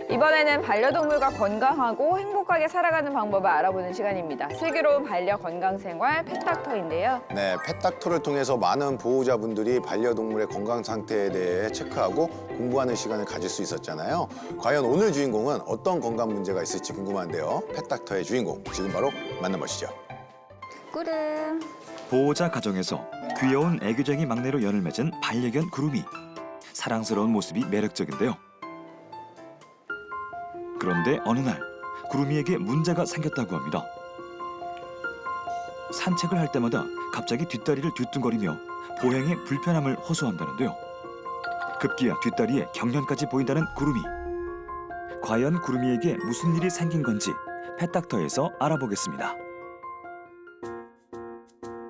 이번에는 반려동물과 건강하고 행복하게 살아가는 방법을 알아보는 시간입니다. 슬기로운 반려 건강생활 펫닥터인데요. 네, 펫닥터를 통해서 많은 보호자분들이 반려동물의 건강 상태에 대해 체크하고 공부하는 시간을 가질 수 있었잖아요. 과연 오늘 주인공은 어떤 건강 문제가 있을지 궁금한데요. 펫닥터의 주인공, 지금 바로 만나보시죠. 꾸름. 보호자 가정에서 귀여운 애교쟁이 막내로 연을 맺은 반려견 구름이. 사랑스러운 모습이 매력적인데요. 그런데 어느 날 구름이에게 문제가 생겼다고 합니다. 산책을 할 때마다 갑자기 뒷다리를 뒤뚱거리며 보행에 불편함을 호소한다는데요. 급기야 뒷다리에 경련까지 보인다는 구름이. 과연 구름이에게 무슨 일이 생긴 건지 펫닥터에서 알아보겠습니다.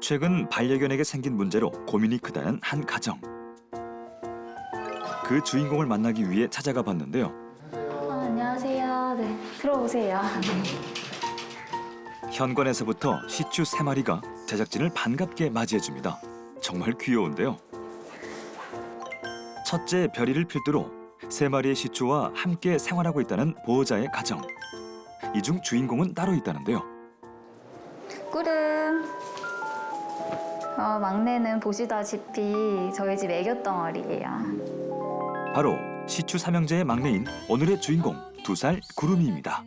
최근 반려견에게 생긴 문제로 고민이 크다는 한 가정. 그 주인공을 만나기 위해 찾아가 봤는데요. 안녕하세요. 네, 들어오세요. 현관에서부터 시추 3마리가 제작진을 반갑게 맞이해줍니다. 정말 귀여운데요. 첫째 별이를 필두로 3마리의 시추와 함께 생활하고 있다는 보호자의 가정. 이 중 주인공은 따로 있다는데요. 꾸름. 막내는 보시다시피 저희 집 애교덩어리예요. 바로 시추 3형제의 막내인 오늘의 주인공 2살 구름이입니다.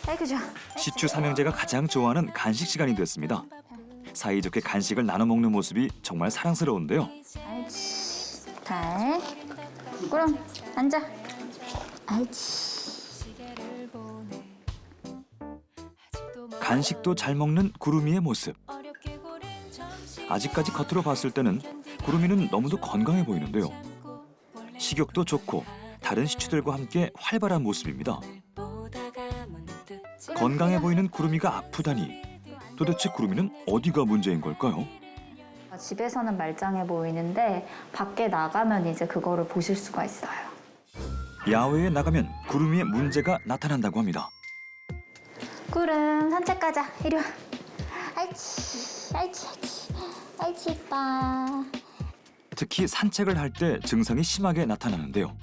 아이고 좋아. 시추 3형제가 가장 좋아하는 간식 시간이 됐습니다. 사이좋게 간식을 나눠 먹는 모습이 정말 사랑스러운데요. 알지. 달. 꾸름 앉아. 알지. 간식도 잘 먹는 구름이의 모습. 아직까지 겉으로 봤을 때는 구름이는 너무도 건강해 보이는데요. 식욕도 좋고 다른 시추들과 함께 활발한 모습입니다. 건강해 보이는 구름이가 아프다니. 도대체 구름이는 어디가 문제인 걸까요? 집에서는 말짱해 보이는데 밖에 나가면 이제 그거를 보실 수가 있어요. 야외에 나가면 구름이의 문제가 나타난다고 합니다. 꾸름 산책 가자. 이리 와. 알지. 알지. 알지. 알지 이뻐. 특히 산책을 할 때 증상이 심하게 나타나는데요.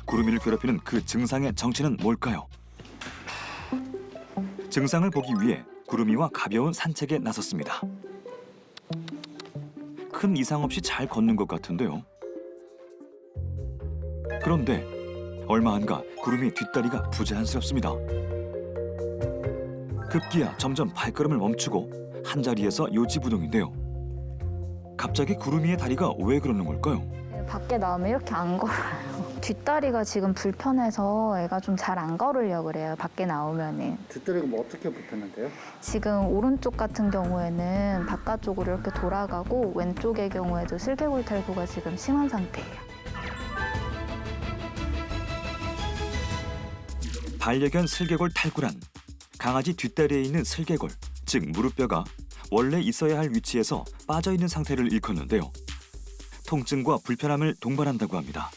구름이를 괴롭히는 그 증상의 정체는 뭘까요? 증상을 보기 위해 구름이와 가벼운 산책에 나섰습니다. 큰 이상 없이 잘 걷는 것 같은데요. 그런데 얼마 안가 구름이의 뒷다리가 부자연스럽습니다. 급기야 점점 발걸음을 멈추고 한자리에서 요지부동인데요. 갑자기 구름이의 다리가 왜 그러는 걸까요? 밖에 나오면 이렇게 안 걸어요. 뒷다리가 지금 불편해서 애가 좀 잘 안 걸으려고 그래요. 밖에 나오면은. 뒷다리가 뭐 어떻게 불편한데요? 지금 오른쪽 같은 경우에는 바깥쪽으로 이렇게 돌아가고 왼쪽의 경우에도 슬개골 탈구가 지금 심한 상태예요. 반려견 슬개골 탈구란 강아지 뒷다리에 있는 슬개골, 즉 무릎뼈가 원래 있어야 할 위치에서 빠져있는 상태를 일컫는데요. 통증과 불편함을 동반한다고 합니다.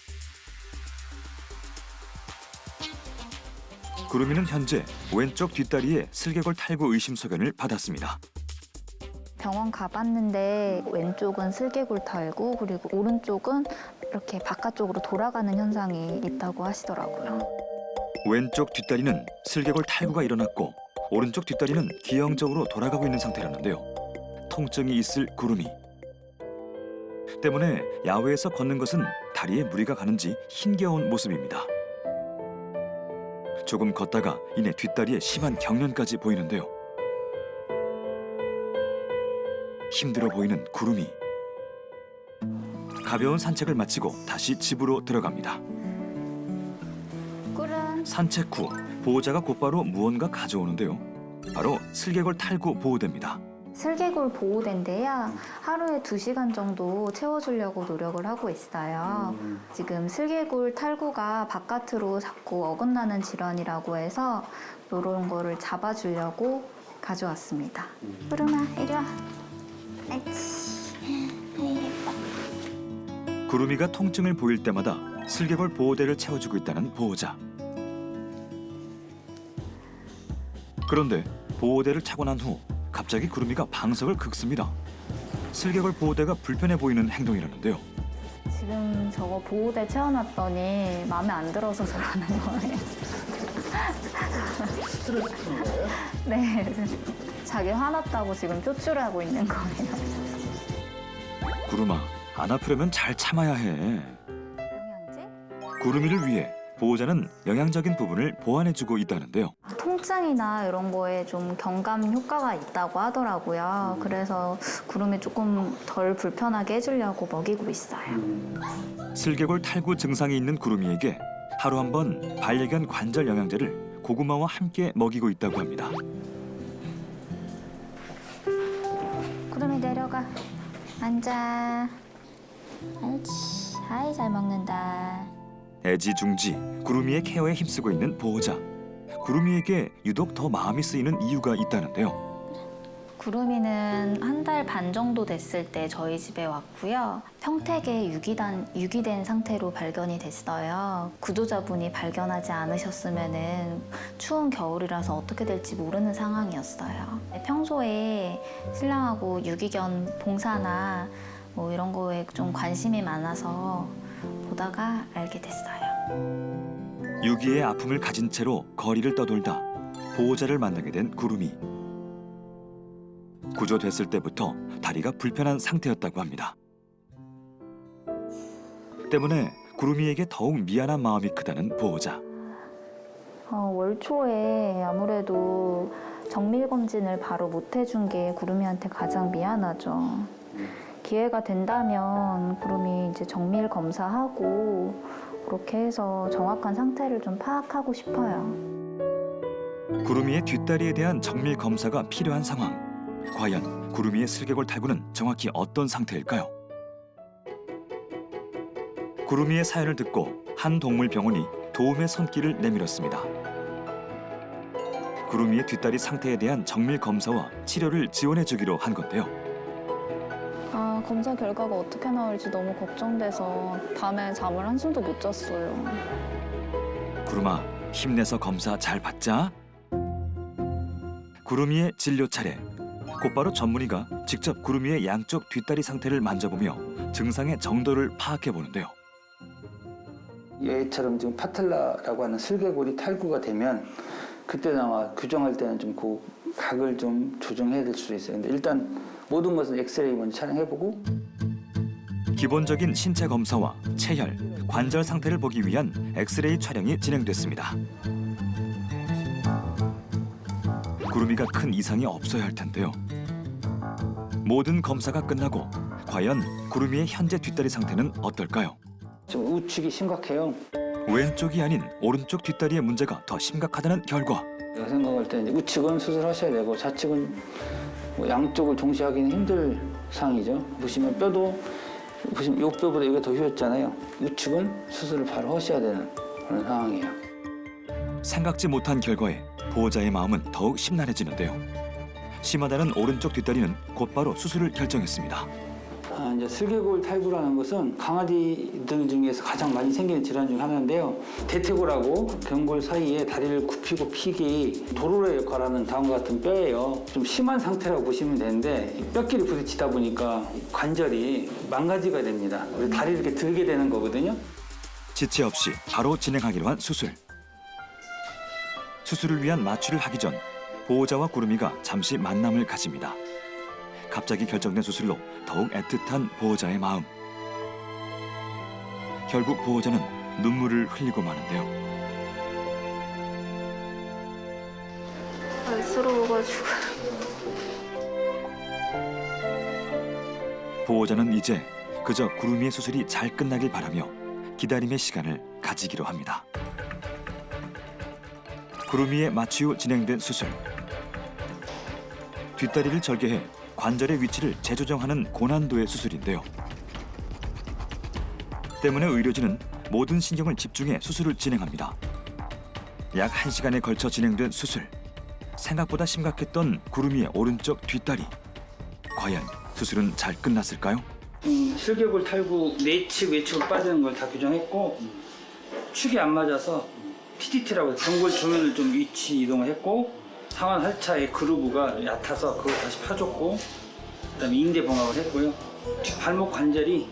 구름이는 현재 왼쪽 뒷다리에 슬개골 탈구 의심 소견을 받았습니다. 병원 가봤는데 왼쪽은 슬개골 탈구 그리고 오른쪽은 이렇게 바깥쪽으로 돌아가는 현상이 있다고 하시더라고요. 왼쪽 뒷다리는 슬개골 탈구가 일어났고 오른쪽 뒷다리는 기형적으로 돌아가고 있는 상태라는데요. 통증이 있을 구름이. 때문에 야외에서 걷는 것은 다리에 무리가 가는지 힘겨운 모습입니다. 조금 걷다가 이내 뒷다리에 심한 경련까지 보이는데요. 힘들어 보이는 구름이. 가벼운 산책을 마치고 다시 집으로 들어갑니다. 꾸름. 산책 후 보호자가 곧바로 무언가 가져오는데요. 바로 슬개골 탈구 보호대입니다. 슬개골 보호대인데요. 하루에 2시간 정도 채워주려고 노력을 하고 있어요. 지금 슬개골 탈구가 바깥으로 자꾸 어긋나는 질환이라고 해서 이런 거를 잡아주려고 가져왔습니다. 꾸름아, 이리 와. 구름이가 통증을 보일 때마다 슬개골 보호대를 채워주고 있다는 보호자. 그런데 보호대를 차고 난 후 갑자기 구름이가 방석을 긁습니다. 슬개골 보호대가 불편해 보이는 행동이라는데요. 지금 저거 보호대 채워놨더니 마음에 안 들어서 저러는 거예요. 스트레스 푸는 거예요? 네. 자기 화났다고 지금 표출을 하고 있는 거예요. 구름아, 안 아프려면 잘 참아야 해. 영양제? 구름이를 위해 보호자는 영양적인 부분을 보완해주고 있다는데요. 통증이나 이런 거에 좀 경감 효과가 있다고 하더라고요. 그래서 구름이 조금 덜 불편하게 해주려고 먹이고 있어요. 슬개골 탈구 증상이 있는 구름이에게 하루 한 번 반려견 관절 영양제를 고구마와 함께 먹이고 있다고 합니다. 구름이 내려가. 앉아. 옳지. 아이 잘 먹는다. 애지중지 구름이의 케어에 힘쓰고 있는 보호자. 구름이에게 유독 더 마음이 쓰이는 이유가 있다는데요. 구름이는 한 달 반 정도 됐을 때 저희 집에 왔고요. 평택에 유기된 상태로 발견이 됐어요. 구조자분이 발견하지 않으셨으면은 추운 겨울이라서 어떻게 될지 모르는 상황이었어요. 평소에 신랑하고 유기견 봉사나 뭐 이런 거에 좀 관심이 많아서 보다가 알게 됐어요. 유기의 아픔을 가진 채로 거리를 떠돌다 보호자를 만나게 된 구름이. 구조됐을 때부터 다리가 불편한 상태였다고 합니다. 때문에 구름이에게 더욱 미안한 마음이 크다는 보호자. 월 초에 아무래도 정밀 검진을 바로 못 해준 게 구름이한테 가장 미안하죠. 기회가 된다면 구름이 이제 정밀 검사하고 그렇게 해서 정확한 상태를 좀 파악하고 싶어요. 구름이의 뒷다리에 대한 정밀 검사가 필요한 상황. 과연 구름이의 슬개골 탈구는 정확히 어떤 상태일까요? 구름이의 사연을 듣고 한 동물병원이 도움의 손길을 내밀었습니다. 구름이의 뒷다리 상태에 대한 정밀 검사와 치료를 지원해주기로 한 건데요. 검사 결과가 어떻게 나올지 너무 걱정돼서 밤에 잠을 한숨도 못 잤어요. 구름아, 힘내서 검사 잘 받자. 구름이의 진료 차례. 곧바로 전문의가 직접 구름이의 양쪽 뒷다리 상태를 만져보며 증상의 정도를 파악해 보는데요. 얘처럼 지금 파텔라라고 하는 슬개골이 탈구가 되면 그때 아마 규정할 때는 좀 그 각을 좀 조정해야 될 수도 있어요. 근데 일단 모든 것은 엑스레이 먼저 촬영해보고 기본적인 신체 검사와 체혈, 관절 상태를 보기 위한 엑스레이 촬영이 진행됐습니다. 구름이가 큰 이상이 없어야 할 텐데요. 모든 검사가 끝나고 과연 구름이의 현재 뒷다리 상태는 어떨까요? 지금 우측이 심각해요. 왼쪽이 아닌 오른쪽 뒷다리의 문제가 더 심각하다는 결과. 제가 생각할 때 이제 우측은 수술하셔야 되고 좌측은 뭐 양쪽을 동시에 하기는 힘들 상황이죠. 보시면 뼈도 보시면 이 뼈보다 여기가 더 휘었잖아요. 우측은 수술을 바로 하셔야 되는 그런 상황이에요. 생각지 못한 결과에 보호자의 마음은 더욱 심란해지는데요. 심하다는 오른쪽 뒷다리는 곧바로 수술을 결정했습니다. 이제 슬개골 탈구라는 것은 강아지들 중에서 가장 많이 생기는 질환 중 하나인데요. 대퇴골하고 경골 사이에 다리를 굽히고 피기 도로의 역할하는 다음과 같은 뼈예요. 좀 심한 상태라고 보시면 되는데 이 뼈끼리 부딪히다 보니까 관절이 망가지게 됩니다. 우리 다리를 이렇게 들게 되는 거거든요. 지체 없이 바로 진행하기로 한 수술. 수술을 위한 마취를 하기 전 보호자와 구름이가 잠시 만남을 가집니다. 갑자기 결정된 수술로 더욱 애틋한 보호자의 마음. 결국 보호자는 눈물을 흘리고 마는데요. 안쓰러워가지고. 보호자는 이제 그저 구름이의 수술이 잘 끝나길 바라며 기다림의 시간을 가지기로 합니다. 구름이의 마취 후 진행된 수술. 뒷다리를 절개해 관절의 위치를 재조정하는 고난도의 수술인데요. 때문에 의료진은 모든 신경을 집중해 수술을 진행합니다. 약 1시간에 걸쳐 진행된 수술. 생각보다 심각했던 구름이의 오른쪽 뒷다리. 과연 수술은 잘 끝났을까요? 슬개골 탈구 내측 외측으로 빠지는 걸 다 규정했고 축이 안 맞아서 PTT라고 해서 경골 조면을 좀 위치 이동을 했고 상완 할차의 그루브가 얕아서 그걸 다시 파줬고 그다음에 인대 봉합을 했고요. 발목 관절이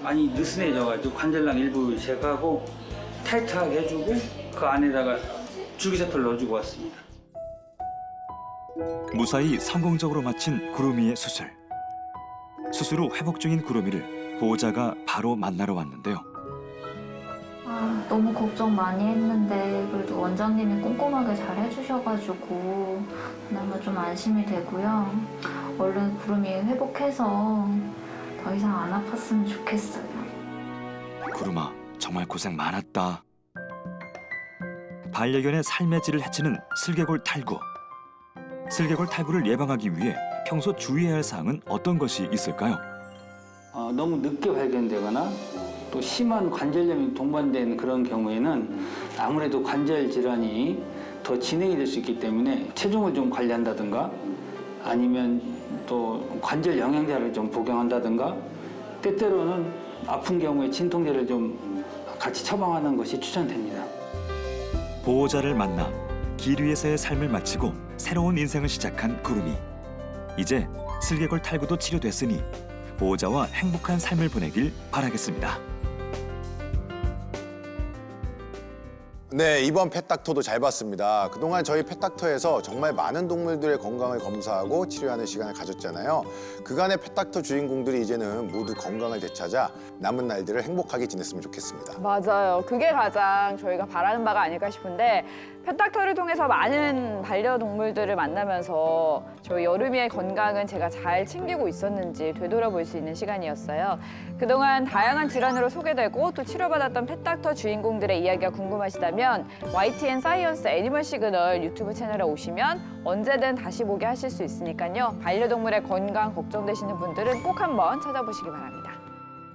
많이 느슨해져가지고 관절랑 일부 제거하고 타이트하게 해주고 그 안에다가 줄기세포를 넣어주고 왔습니다. 무사히 성공적으로 마친 구름이의 수술. 수술 후 회복 중인 구름이를 보호자가 바로 만나러 왔는데요. 너무 걱정 많이 했는데 그래도 원장님이 꼼꼼하게 잘 해주셔가지고 그나마 좀 안심이 되고요. 얼른 구름이 회복해서 더 이상 안 아팠으면 좋겠어요. 구름아, 정말 고생 많았다. 반려견의 삶의 질을 해치는 슬개골 탈구. 슬개골 탈구를 예방하기 위해 평소 주의해야 할 사항은 어떤 것이 있을까요? 너무 늦게 발견되거나 또 심한 관절염이 동반된 그런 경우에는 아무래도 관절 질환이 더 진행이 될 수 있기 때문에 체중을 좀 관리한다든가 아니면 또 관절 영양제를 좀 복용한다든가 때때로는 아픈 경우에 진통제를 좀 같이 처방하는 것이 추천됩니다. 보호자를 만나 길 위에서의 삶을 마치고 새로운 인생을 시작한 구름이. 이제 슬개골 탈구도 치료됐으니 보호자와 행복한 삶을 보내길 바라겠습니다. 네, 이번 펫닥터도 잘 봤습니다. 그동안 저희 펫닥터에서 정말 많은 동물들의 건강을 검사하고 치료하는 시간을 가졌잖아요. 그간의 펫닥터 주인공들이 이제는 모두 건강을 되찾아 남은 날들을 행복하게 지냈으면 좋겠습니다. 맞아요. 그게 가장 저희가 바라는 바가 아닐까 싶은데 펫닥터를 통해서 많은 반려동물들을 만나면서 저희 여름이의 건강은 제가 잘 챙기고 있었는지 되돌아볼 수 있는 시간이었어요. 그동안 다양한 질환으로 소개되고 또 치료받았던 펫닥터 주인공들의 이야기가 궁금하시다면 YTN 사이언스 애니멀 시그널 유튜브 채널에 오시면 언제든 다시 보게 하실 수 있으니까요. 반려동물의 건강 걱정되시는 분들은 꼭 한번 찾아보시기 바랍니다.